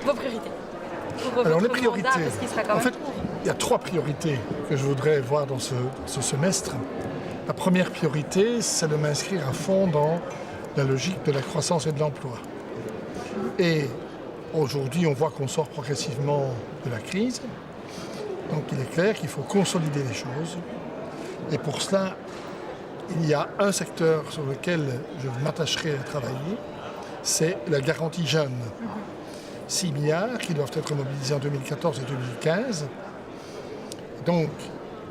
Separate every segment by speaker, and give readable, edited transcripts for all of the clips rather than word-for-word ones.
Speaker 1: Vos priorités. Pour
Speaker 2: Alors les
Speaker 1: votre
Speaker 2: priorités,
Speaker 1: mandat, parce qu'il sera quand
Speaker 2: en
Speaker 1: même
Speaker 2: fait,
Speaker 1: court.
Speaker 2: il y a 3 priorités que je voudrais voir dans ce semestre. La première priorité, c'est de m'inscrire à fond dans la logique de la croissance et de l'emploi. Et aujourd'hui, on voit qu'on sort progressivement de la crise. Donc il est clair qu'il faut consolider les choses. Et pour cela, il y a un secteur sur lequel je m'attacherai à travailler, c'est la garantie jeune. 6 milliards qui doivent être mobilisés en 2014 et 2015. Donc,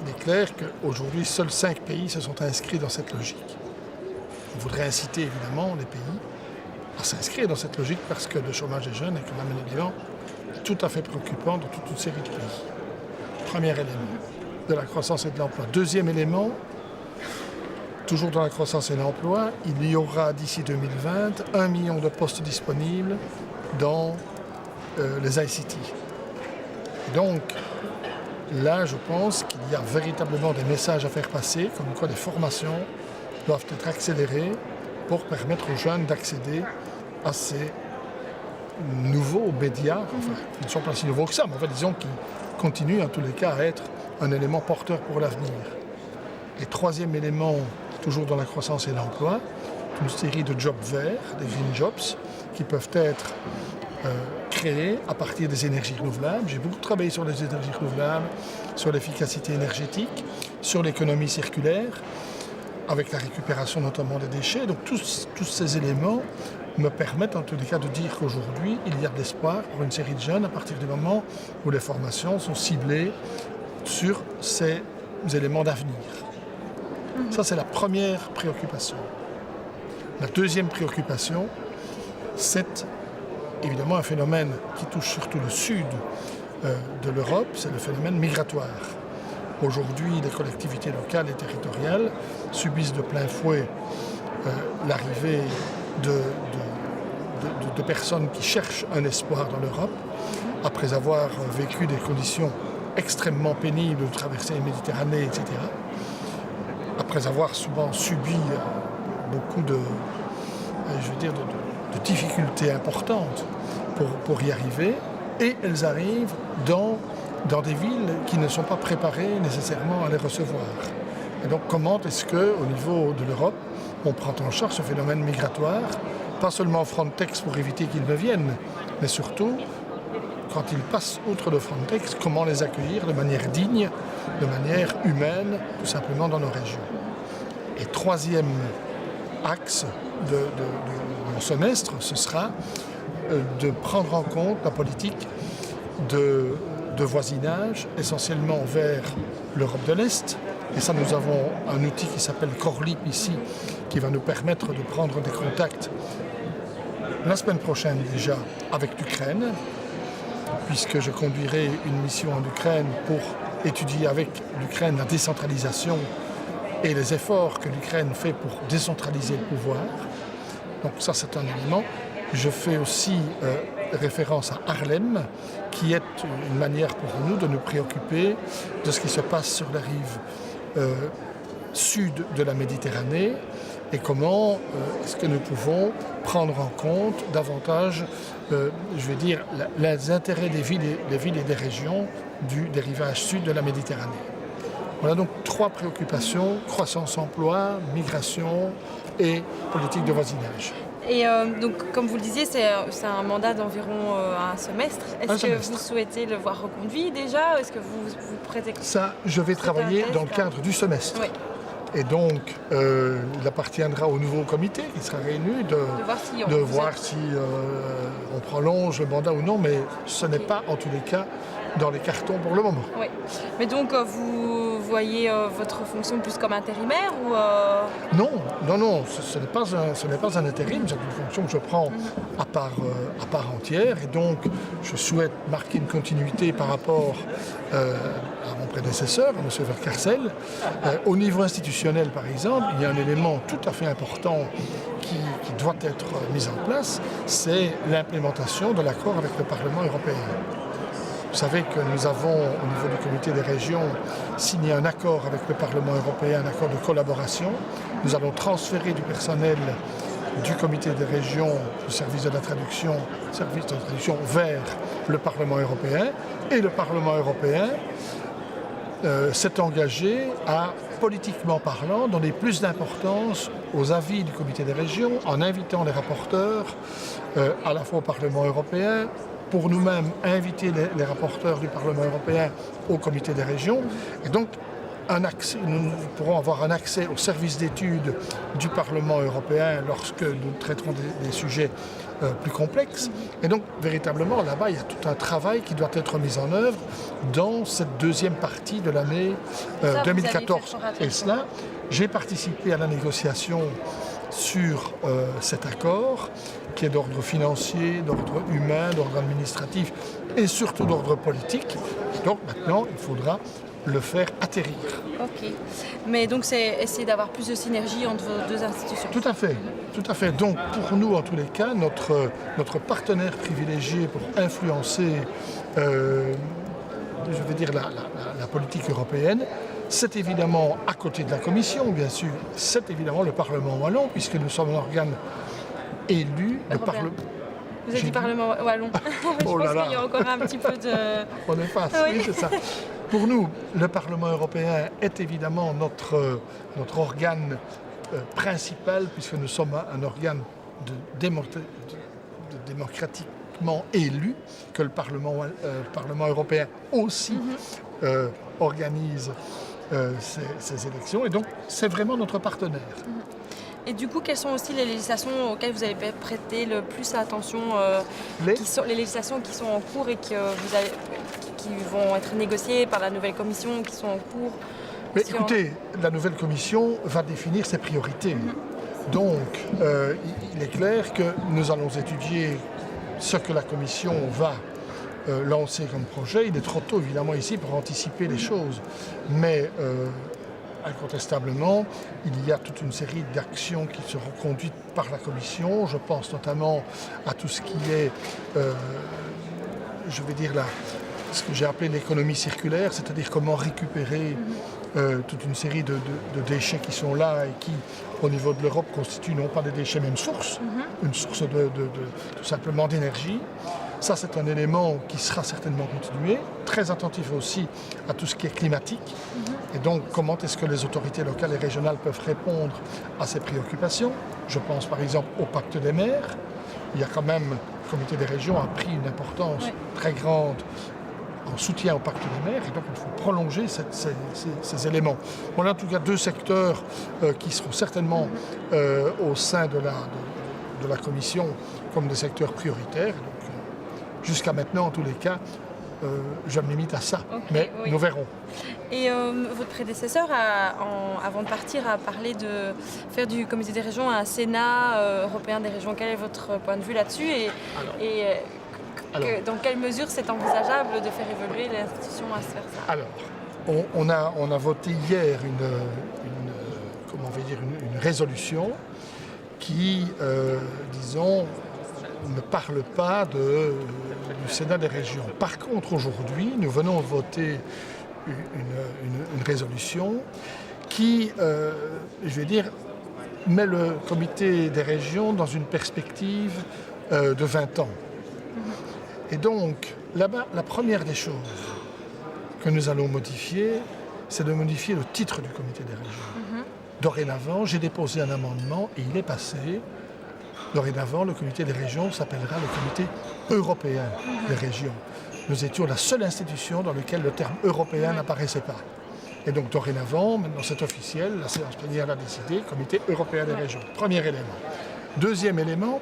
Speaker 2: il est clair qu'aujourd'hui, seuls 5 pays se sont inscrits dans cette logique. On voudrait inciter évidemment les pays à s'inscrire dans cette logique parce que le chômage des jeunes est quand même un élément tout à fait préoccupant dans toute une série de pays. Premier élément de la croissance et de l'emploi. Deuxième élément, toujours dans la croissance et l'emploi, il y aura d'ici 2020 1 million de postes disponibles dans les ICT. Donc là, je pense qu'il y a véritablement des messages à faire passer, comme quoi les formations doivent être accélérées pour permettre aux jeunes d'accéder à ces nouveaux médias, enfin, qui ne sont pas si nouveaux que ça, mais en fait, disons qu'ils continuent en tous les cas à être un élément porteur pour l'avenir. Et troisième élément, toujours dans la croissance et l'emploi, une série de jobs verts, des green jobs, qui peuvent être créés à partir des énergies renouvelables. J'ai beaucoup travaillé sur les énergies renouvelables, sur l'efficacité énergétique, sur l'économie circulaire, avec la récupération notamment des déchets. Donc tous ces éléments me permettent en tous les cas de dire qu'aujourd'hui, il y a de l'espoir pour une série de jeunes à partir du moment où les formations sont ciblées sur ces éléments d'avenir. Ça, c'est la première préoccupation. La deuxième préoccupation, c'est évidemment un phénomène qui touche surtout le sud de l'Europe, c'est le phénomène migratoire. Aujourd'hui, les collectivités locales et territoriales subissent de plein fouet l'arrivée de personnes qui cherchent un espoir dans l'Europe, après avoir vécu des conditions extrêmement pénibles de traverser la Méditerranée, etc. Après avoir souvent subi beaucoup de difficultés importantes pour y arriver, et elles arrivent dans des villes qui ne sont pas préparées nécessairement à les recevoir. Et donc comment est-ce qu'au niveau de l'Europe, on prend en charge ce phénomène migratoire, pas seulement Frontex pour éviter qu'ils ne viennent, mais surtout, quand ils passent outre le Frontex, comment les accueillir de manière digne, de manière humaine, tout simplement dans nos régions. Et troisième axe de mon semestre, ce sera de prendre en compte la politique de voisinage, essentiellement vers l'Europe de l'Est. Et ça, nous avons un outil qui s'appelle Corlip ici, qui va nous permettre de prendre des contacts la semaine prochaine déjà avec l'Ukraine, puisque je conduirai une mission en Ukraine pour étudier avec l'Ukraine la décentralisation et les efforts que l'Ukraine fait pour décentraliser le pouvoir. Donc ça, c'est un élément. Je fais aussi référence à Haarlem, qui est une manière pour nous de nous préoccuper de ce qui se passe sur la rive sud de la Méditerranée et comment est-ce que nous pouvons prendre en compte davantage, les intérêts des villes et des régions des rivages sud de la Méditerranée. Voilà donc 3 préoccupations, croissance-emploi, migration et politique de voisinage.
Speaker 1: Et donc, comme vous le disiez, c'est un mandat d'environ un semestre. Est-ce que vous souhaitez le voir reconduit déjà? Est-ce que vous prêtez...
Speaker 2: Ça, je vais travailler dans le cadre du semestre.
Speaker 1: Oui.
Speaker 2: Et donc, il appartiendra au nouveau comité qui sera réuni de voir si on prolonge le mandat ou non, mais ce n'est pas en tous les cas dans les cartons pour le moment.
Speaker 1: Oui. Mais donc, vous voyez votre fonction plus comme intérimaire ou
Speaker 2: Non, ce n'est pas un intérim, c'est une fonction que je prends à part entière, et donc je souhaite marquer une continuité par rapport à mon prédécesseur, à M. Vercarcel. Au niveau institutionnel, par exemple, il y a un élément tout à fait important qui doit être mis en place, c'est l'implémentation de l'accord avec le Parlement européen. Vous savez que nous avons, au niveau du comité des régions, signé un accord avec le Parlement européen, un accord de collaboration. Nous allons transférer du personnel du comité des régions, du service de traduction vers le Parlement européen. Et le Parlement européen s'est engagé à, politiquement parlant, donner plus d'importance aux avis du comité des régions en invitant les rapporteurs à la fois au Parlement européen, pour nous-mêmes inviter les rapporteurs du Parlement européen au comité des régions. Et donc, nous pourrons avoir un accès au service d'études du Parlement européen lorsque nous traiterons des sujets plus complexes. Et donc, véritablement, là-bas, il y a tout un travail qui doit être mis en œuvre dans cette deuxième partie de l'année 2014. Et cela, j'ai participé à la négociation sur cet accord, qui est d'ordre financier, d'ordre humain, d'ordre administratif et surtout d'ordre politique. Donc maintenant, il faudra le faire atterrir.
Speaker 1: Ok. Mais donc c'est essayer d'avoir plus de synergie entre vos deux institutions.
Speaker 2: Tout à fait, tout à fait. Donc pour nous, en tous les cas, notre partenaire privilégié pour influencer, je vais dire, la politique européenne, c'est évidemment, à côté de la Commission, bien sûr, c'est évidemment le Parlement wallon, puisque nous sommes un organe élu.
Speaker 1: Vous avez dit Parlement wallon. Je pense qu'il y a encore un petit peu de...
Speaker 2: On est face, oui, c'est ça. Pour nous, le Parlement européen est évidemment notre organe principal, puisque nous sommes un organe démocratiquement élu, que le Parlement européen aussi organise ces élections. Et donc, c'est vraiment notre partenaire.
Speaker 1: Et du coup, quelles sont aussi les législations auxquelles vous avez prêté le plus attention, les législations qui sont en cours et qui vont être négociées par la nouvelle commission, qui sont en cours?
Speaker 2: Mais écoutez, la nouvelle commission va définir ses priorités. Donc, il est clair que nous allons étudier ce que la commission va lancer comme projet. Il est trop tôt, évidemment, ici pour anticiper les choses. Mais incontestablement, il y a toute une série d'actions qui seront conduites par la Commission. Je pense notamment à tout ce qui est, je vais dire là, ce que j'ai appelé l'économie circulaire, c'est-à-dire comment récupérer toute une série de déchets qui sont là et qui, au niveau de l'Europe, constituent non pas des déchets, mais une source tout simplement d'énergie. Ça, c'est un élément qui sera certainement continué. Très attentif aussi à tout ce qui est climatique. Et donc, comment est-ce que les autorités locales et régionales peuvent répondre à ces préoccupations? Je pense par exemple au pacte des mers. Il y a quand même, le comité des régions a pris une importance très grande en soutien au pacte des mers. Et donc, il faut prolonger ces éléments. Voilà en tout cas deux secteurs qui seront certainement au sein de la commission comme des secteurs prioritaires. Jusqu'à maintenant, en tous les cas, je me limite à ça, mais nous verrons.
Speaker 1: Et votre prédécesseur, avant de partir, a parlé de faire du comité des régions un Sénat européen des régions. Quel est votre point de vue là-dessus dans quelle mesure c'est envisageable de faire évoluer l'institution à se faire ça?
Speaker 2: Alors, on a voté hier une résolution qui, disons, ne parle pas du Sénat des régions. Par contre, aujourd'hui, nous venons voter une résolution qui, je vais dire, met le comité des régions dans une perspective de 20 ans. Et donc, là-bas, la première des choses que nous allons modifier, c'est de modifier le titre du comité des régions. Dorénavant, j'ai déposé un amendement et il est passé. Dorénavant, le comité des régions s'appellera le comité européen des régions. Nous étions la seule institution dans laquelle le terme européen n'apparaissait pas. Et donc dorénavant, maintenant c'est officiel, la séance plénière l'a décidé, comité européen des régions. Premier élément. Deuxième élément,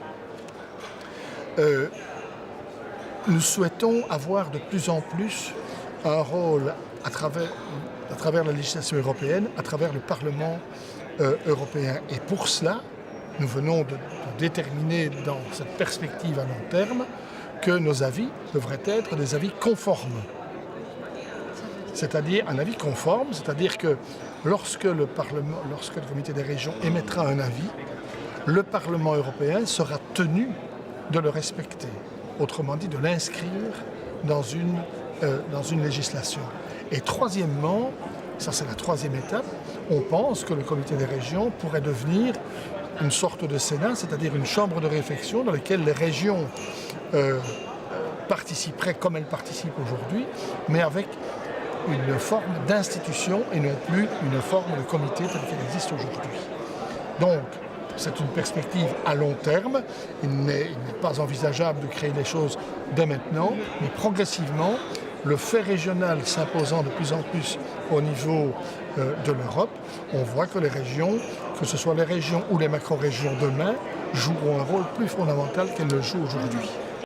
Speaker 2: nous souhaitons avoir de plus en plus un rôle à travers la législation européenne, à travers le Parlement européen. Et pour cela, nous venons de déterminer dans cette perspective à long terme que nos avis devraient être des avis conformes. C'est-à-dire un avis conforme, c'est-à-dire que lorsque le comité des régions émettra un avis, le Parlement européen sera tenu de le respecter. Autrement dit, de l'inscrire dans une législation. Et troisièmement, ça c'est la troisième étape, on pense que le comité des régions pourrait devenir une sorte de Sénat, c'est-à-dire une chambre de réflexion dans laquelle les régions participeraient comme elles participent aujourd'hui, mais avec une forme d'institution et non plus une forme de comité telle qu'elle existe aujourd'hui. Donc, c'est une perspective à long terme. Il n'est pas envisageable de créer les choses dès maintenant, mais progressivement, le fait régional s'imposant de plus en plus au niveau de l'Europe, on voit que les régions, que ce soit les régions ou les macro-régions demain, joueront un rôle plus fondamental qu'elles le jouent aujourd'hui.